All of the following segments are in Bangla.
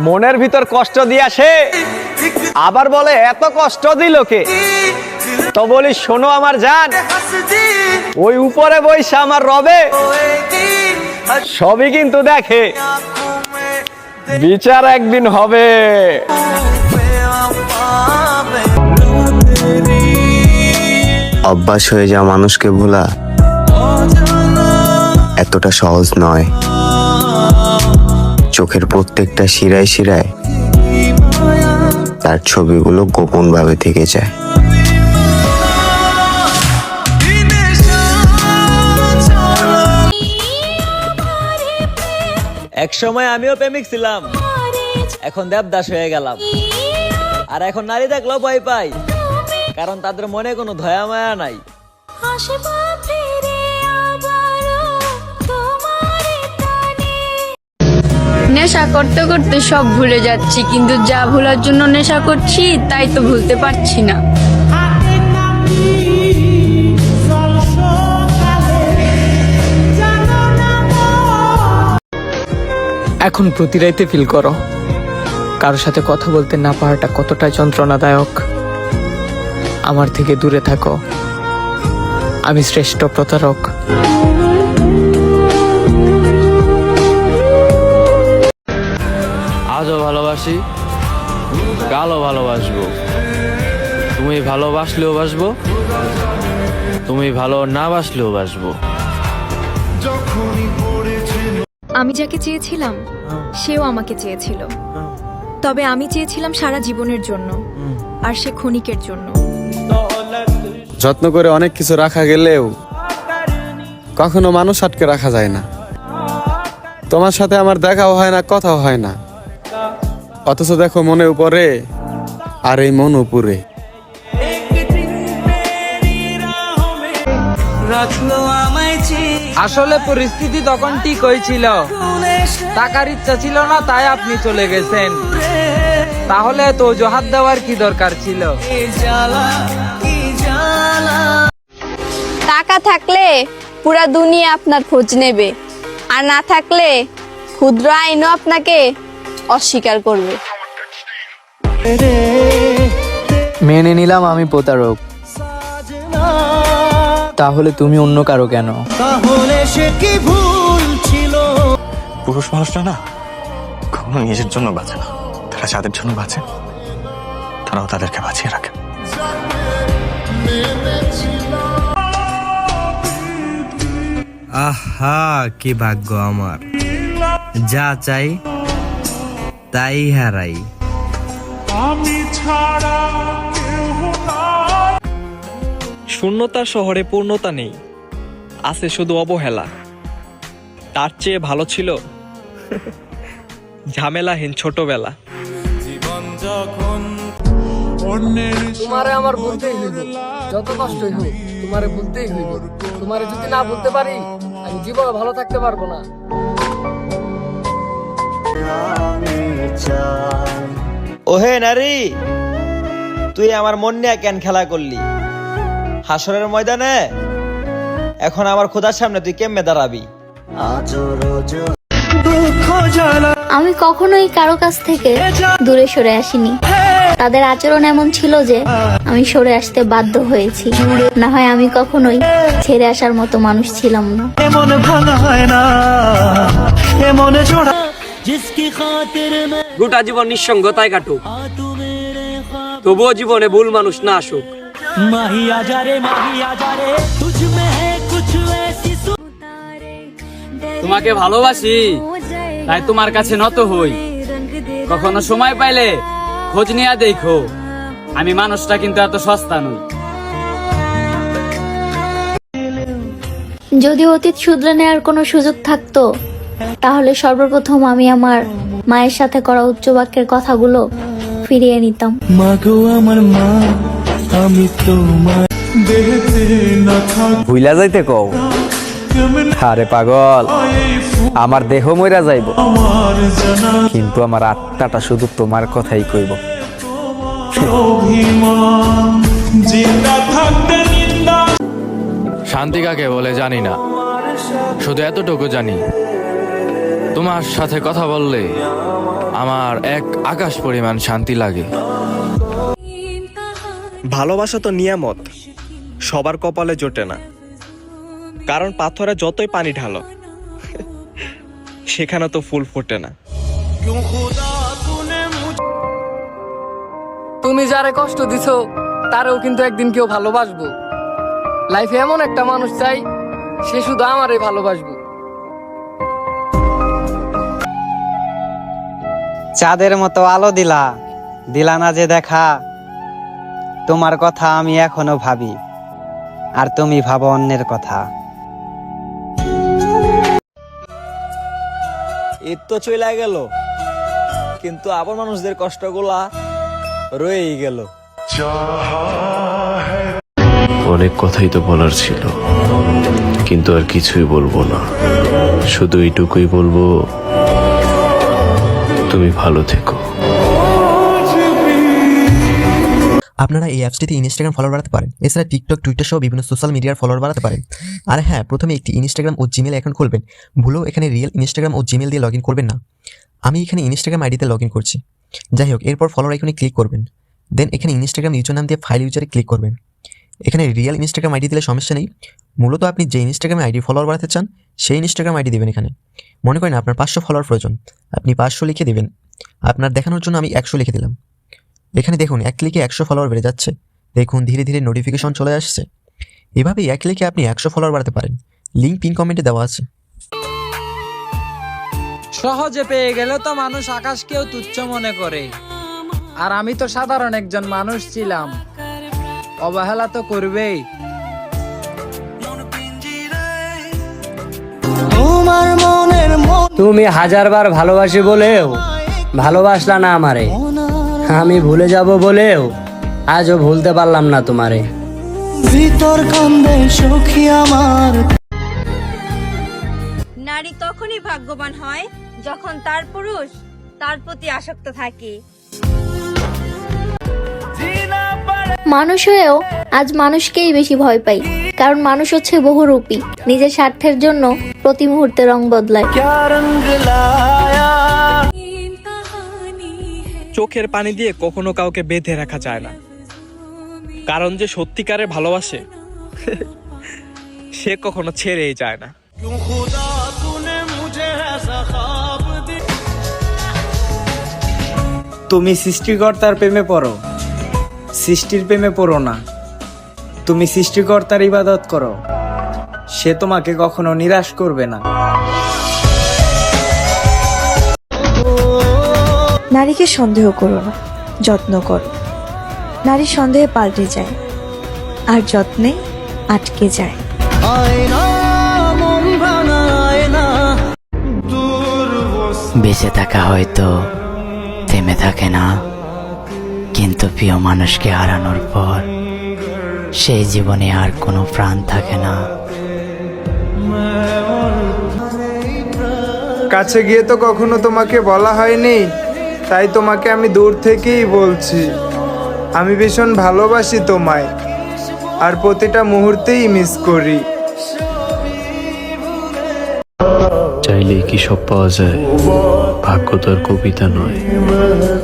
মনের ভিতর কষ্ট দিয়াছে, আবার বলে এত কষ্ট দিল কে? তো বলি শোনো আমার জান, ওই উপরে বইসা আমার রবে সবই কিন্তু দেখে, বিচার একদিন হবে। অভ্যাস হয়ে যাওয়া মানুষকে ভোলা এতটা সহজ নয়। চোখের প্রত্যেকটা শিরায় শিরায় তার ছবিগুলো গোপন ভাবে থেকে যায়। এক সময় আমিও প্রেমিক ছিলাম, এখন দেবদাস হয়ে গেলাম। আর এখন নারী দেখলেও ভয় পাই, কারণ তাদের মনে কোনো দয়া মায়া নাই। নেশা করতে করতে সব ভুলে যাচ্ছি, কিন্তু যা ভুলার জন্য নেশা করছি তাই তো ভুলতে পারছি না। এখন প্রতি রাইতে ফিল করো কারোর সাথে কথা বলতে না পারাটা কতটা যন্ত্রণাদায়ক। আমার থেকে দূরে থাকো, আমি শ্রেষ্ঠ প্রতারক। আজও ভালোবাসি, কালও ভালোবাসবো। তুমি ভালোবাসলেও বাসবো, তুমি ভালো না বাসলেও বাসবো। আমি যাকে চেয়েছিলাম সেও আমাকে চেয়েছিল, তবে আমি চেয়েছিলাম সারা জীবনের জন্য, আর সে ক্ষণিকের জন্য। যত্ন করে অনেক কিছু রাখা গেলেও কখনো মানুষ আটকে রাখা যায় না। তোমার সাথে আমার দেখাও হয় না, কথাও হয় না, অথচ দেখো মনে উপরে আর এই মন উপরে। আসলে পরিস্থিতি তখন ঠিক হয়েছিল, টাকার ইচ্ছা ছিল না, তাই আপনি চলে গেছেন। তাহলে তো অজুহাত দেওয়ার কি দরকার ছিল? টাকা থাকলে পুরা দুনিয়া আপনার খোঁজ নেবে, আর না থাকলে ক্ষুদ্র আইনও আপনাকে অস্বীকার করবে। মেনে নিলাম আমি প্রতারক, তাহলে তুমি অন্য কারো কেন? পুরুষ মানুষরা না কখনো নিজের জন্য বাঁচে না, তারা যাদের জন্য বাঁচে তারাও তাদেরকে বাঁচিয়ে রাখে। আহা কি ভাগ্য আমার, যা চাই তাই হারাই। শূন্যতার শহরে পূর্ণতা নেই, আছে শুধু অবহেলা। তার চেয়ে ভালো ছিল ঝামেলাহীন ছোটবেলা। তোমারে আমার বলতেই হইব, যত কষ্টই হোক তোমারে বলতেই হইব। তোমারে যদি না বলতে পারি আমি জীবনে ভালো থাকতে পারবো না। ওহে নারী, তুই আমার মন নিয়ে কেন খেলা করলি? হাসরের ময়দানে এখন আমার খোদার সামনে তুই কেমনে দাঁড়াবি? আমি কখনোই কারো কাছ থেকে দূরে সরে আসিনি। তাদের আচরণ এমন ছিল যে আমি সরে আসতে বাধ্য হয়েছি। না হয় আমি কখনোই ছেড়ে আসার মতো মানুষ ছিলাম না। গোটা জীবন নিঃসঙ্গতায় কাটুক, তবুও জীবনে ভুল মানুষ না আসুক। তোমাকে ভালোবাসি, তাই তোমার কাছে নত হই। কখনো সময় পাইলে খোঁজ নিয়ে দেখো, আমি মানুষটা কিন্তু এত সস্তা নই। যদি অতীত শুধরে নেওয়ার কোনো সুযোগ থাকতো, তাহলে সর্বপ্রথম আমি আমার মায়ের সাথে করা উচ্চ বাক্যের কথাগুলো ফিরিয়ে নিতাম। ভুইলা যাইতে কও? আরে পাগল, আমার দেহ মইরা যাইব, কিন্তু আমার আত্মাটা শুধু তোমার কথাই কইব। শান্তি কাকে বলে জানি না, শুধু এতটুকু জানি তোমার সাথে কথা বললে আমার এক আকাশ পরিমাণ শান্তি লাগে। ভালোবাসা তো নিয়ামত, সবার কপালে জোটে না। কারণ পাথরে যতই পানি ঢালো সেখানে তো ফুল ফোটে না। তুমি যারে কষ্ট দিছো তারেও কিন্তু একদিন কেউ ভালোবাসবো। লাইফে এমন একটা মানুষ চাই, সে শুধু আমারই ভালোবাসবো। চাঁদের মতো আলো দিলা, দিলা না যে দেখা। তোমার কথা আমি এখনো ভাবি, আর তুমি ভাবো অন্যের কথা। ঈদ তো চলে গেল, কিন্তু আপন মানুষদের কষ্টগুলা রয়েই গেল। অনেক কথাই তো বলার ছিল, কিন্তু আর কিছুই বলবো না। শুধু এইটুকুই বলবো, তুমি ভালো থেকো। আপনারা এই অ্যাপসটিতে ইনস্টাগ্রাম ফলোয়ার বাড়াতে পারেন, এছাড়া টিকটক, টুইটার সহ বিভিন্ন সোশ্যাল মিডিয়ার ফলোয়ার বাড়াতে পারেন। আর হ্যাঁ, প্রথমে একটি ইনস্টাগ্রাম ও জিমেল অ্যাকাউন্ট খুলবেন। ভুলেও এখানে রিয়েল ইনস্টাগ্রাম ও জিমেল দিয়ে লগ ইন করবেন না। আমি এখানে ইনস্টাগ্রাম আইডিতে লগ ইন করছি। যাই হোক, এরপর ফলোয়ার আইকনে ক্লিক করবেন। দেন এখানে ইনস্টাগ্রাম ইউজার নাম দিয়ে ফাইল ইউজারে ক্লিক করবেন। এখানে রিয়েল ইনস্টাগ্রাম আইডি দিলে সমস্যা নেই। মূলত আপনি যে ইনস্টাগ্রামে আইডি ফলোয়ার বাড়াতে চান সেই ইনস্টাগ্রাম আইডি দেবেন। এখানে মনে করেন আপনার 500 ফলোয়ার প্রয়োজন, আপনি 500 লিখে দেবেন। আপনার দেখানোর জন্য আমি 100 লিখে দিলাম। এখানে দেখুন এক ক্লিকে 100 ফলোয়ার বেড়ে যাচ্ছে। দেখুন ধীরে ধীরে নোটিফিকেশন চলে আসছে। এভাবেই এক ক্লিকে আপনি 100 ফলোয়ার বাড়াতে পারেন। লিঙ্ক পিন কমেন্টে দেওয়া আছে। সহজে পেয়ে গেলে তো মানুষ আকাশকেও তুচ্ছ মনে করে, আর আমি তো সাধারণ একজন মানুষ ছিলাম, অবহেলা তো করবেই। তুমি হাজারবার ভালোবাসি বলেও ভালোবাসলা না আমারে। আমি ভুলে যাব বলেও আজও ভুলতে পারলাম না তোমারে। ভিতর কান্দে সখী আমার। নারী তখনই ভাগ্যবান হয় যখন তার পুরুষ তার প্রতি আসক্ত থাকে। মানুষ হয়েও আজ মানুষকেই বেশি ভয় পাই, কারণ মানুষ হচ্ছে বহুরূপী, নিজের স্বার্থের জন্য প্রতি মুহূর্তে রং বদলায়। চোখের পানি দিয়ে কখনো কাউকে বেঁধে রাখা যায় না, কারণ যে সত্যিকারে ভালোবাসে সে কখনো ছেড়েই যায় না। তুমি সৃষ্টিকর্তার প্রেমে পড়ো, সৃষ্টির প্রেমে পড়ো না। তুমি সৃষ্টিকর্তার ইবাদত করো, সে তোমাকে কখনো নিরাশ করবে না। নারীকে সন্দেহ করো না, যত্ন করো। নারী সন্দেহে পাল্টে যায়, আর যত্নে আটকে যায়। বেঁচে থাকা হয়তো থেমে থাকে না, কিন্তু প্রিয় মানুষকে হারানোর পর সেই জীবনে আর কোনো প্রাণ থাকে না। কাছে গিয়ে তো কখনো তোমাকে বলা হয়নি, তাই তোমাকে আমি দূর থেকেই বলছি। আমি ভীষণ ভালোবাসি তোমায়, আর প্রতিটা মুহূর্তেই মিস করি। চাইলেই কি সব পাওয়া যায়? ভাগ্য তো আর কবিতা নয়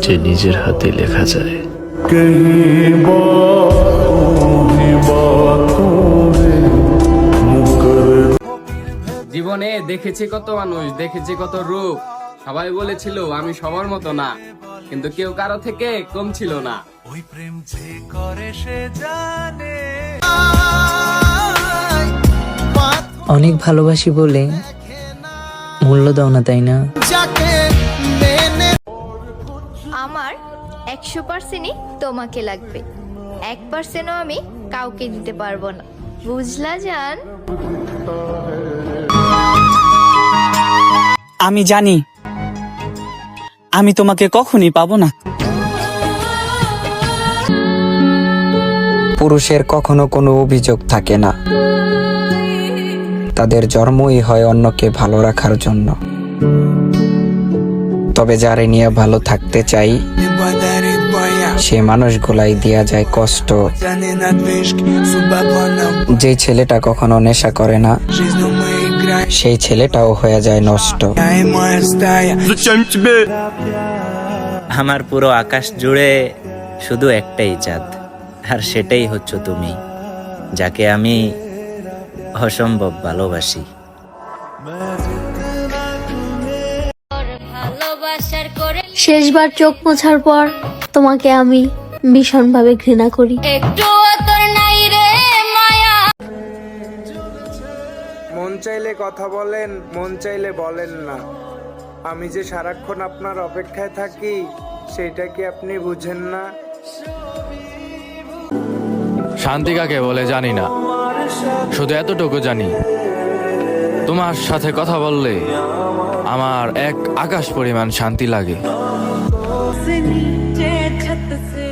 যে নিজের হাতে লেখা যায়। জীবনে দেখেছি কত মানুষ, দেখেছি কত রূপ। সবাই বলেছিল আমি সবার মতো না, কিন্তু কেউ কারো থেকে কম ছিল না। ওই প্রেম যে করে সে জানে। অনেক ভালোবাসি বলে মূল্য দাও না, তাই না? আমার 100%ই তোমাকে লাগবে, 1%ও আমি কাউকে দিতে পারবো না, বুঝলা জান? আমি জানি আমি তোমাকে কখনই পাবো না। পুরুষের কখনো কোনো অভিযোগ থাকে না, তাদের জন্মই হয় অন্যকে ভালো রাখার জন্য। তবে যারে নিয়ে ভালো থাকতে চাই সে মানুষগুলাই দিয়া যায় কষ্ট। যে ছেলেটা কখনো নেশা করে না সেই ছেলেটাও হয়ে যায় নষ্ট। আমার পুরো আকাশ জুড়ে শুধু একটাই চাঁদ, আর সেটাই হচ্ছে তুমি, যাকে আমি অসম্ভব ভালোবাসি। শেষবার চোখ মোছার পর তোমাকে আমি ভীষণভাবে ঘৃণা করি। মন চাইলে কথা বলেন, মন চাইলে বলেন না। আমি যে সারাক্ষণ আপনার অপেক্ষায় থাকি সেটা কি আপনি বুঝেন না? শান্তি কাকে বলে জানি না, শুধু এতটুকু জানি তোমার সাথে কথা বললে আমার এক আকাশ পরিমাণ শান্তি লাগে।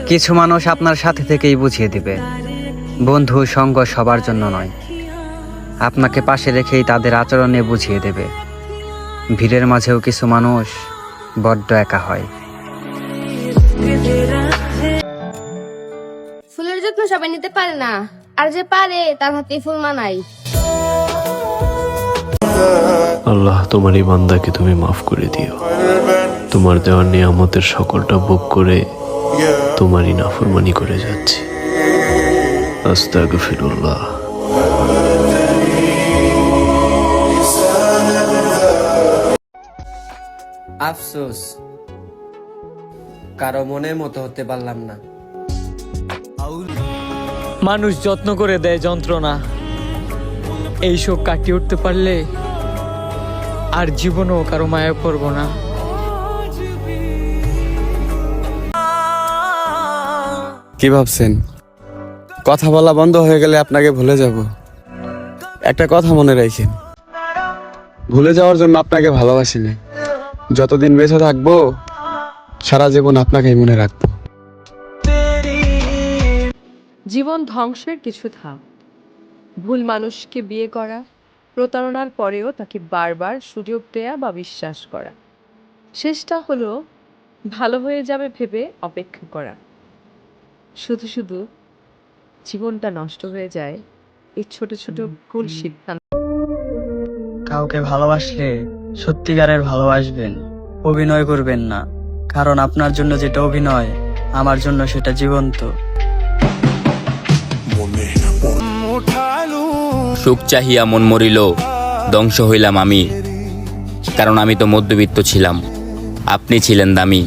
কিছু মানুষ আপনার সাথে থেকেই বুঝিয়ে দিবে বন্ধু সঙ্গ সবার জন্য নয়। আপনাকে পাশে রেখেই তাদের আচরণে বুঝিয়ে দেবে ভিড়ের মাঝেও কিছু মানুষ বড্ড একা হয়। ফুলের যত্ন সবাই নিতে পারে না, আর যে পারে তার হাতে ফুল মানাই। আল্লাহ, তোমার এই বান্দাকে তুমি মাফ করে দিও। তোমার দেওয়া নিয়ামতের সকলটা ভোগ করে তোমারই নাফরমানি করে যাচ্ছে। আস্তাগফিরুল্লাহ। আফসোস, কারো মনের মতো হতে পারলাম না। মানুষ যত্ন করে দেয় যন্ত্রণা, এই শোক কাটিয়ে উঠতে পারলে আর জীবনও কারো মায়া পড়ব না। কি ভাবছেন কথা বলা বন্ধ হয়ে গেলে আপনাকে ভুলে যাব? একটা কথা মনে রাখেন, ভুলে যাওয়ার জন্য আপনাকে ভালোবাসিনি। যতদিন বেঁচে থাকবো সারা জীবন আপনাকেই মনে রাখবো। জীবন ধ্বংসের কিছু ধাপ, ভুল মানুষকে বিয়ে করা, প্রতারণার পরেও তাকে বারবার সুযোগ দেয়া বা বিশ্বাস করা, শেষটা হলো ভালো হয়ে যাবে ভেবে অপেক্ষা করা। শুধু শুধু জীবনটা নষ্ট হয়ে যায় এই ছোট ছোট ভুল সিদ্ধান্ত। কাউকে ভালোবাসলে সত্যিকারের ভালোবাসবেন, অভিনয় করবেন না। কারণ আপনার জন্য যেটা অভিনয়, আমার জন্য সেটা জীবন্ত। সুখ চাহিয়া মন মরিল, ধ্বংস হইলাম আমি, কারণ আমি তো মধ্যবিত্ত ছিলাম, আপনি ছিলেন দামি।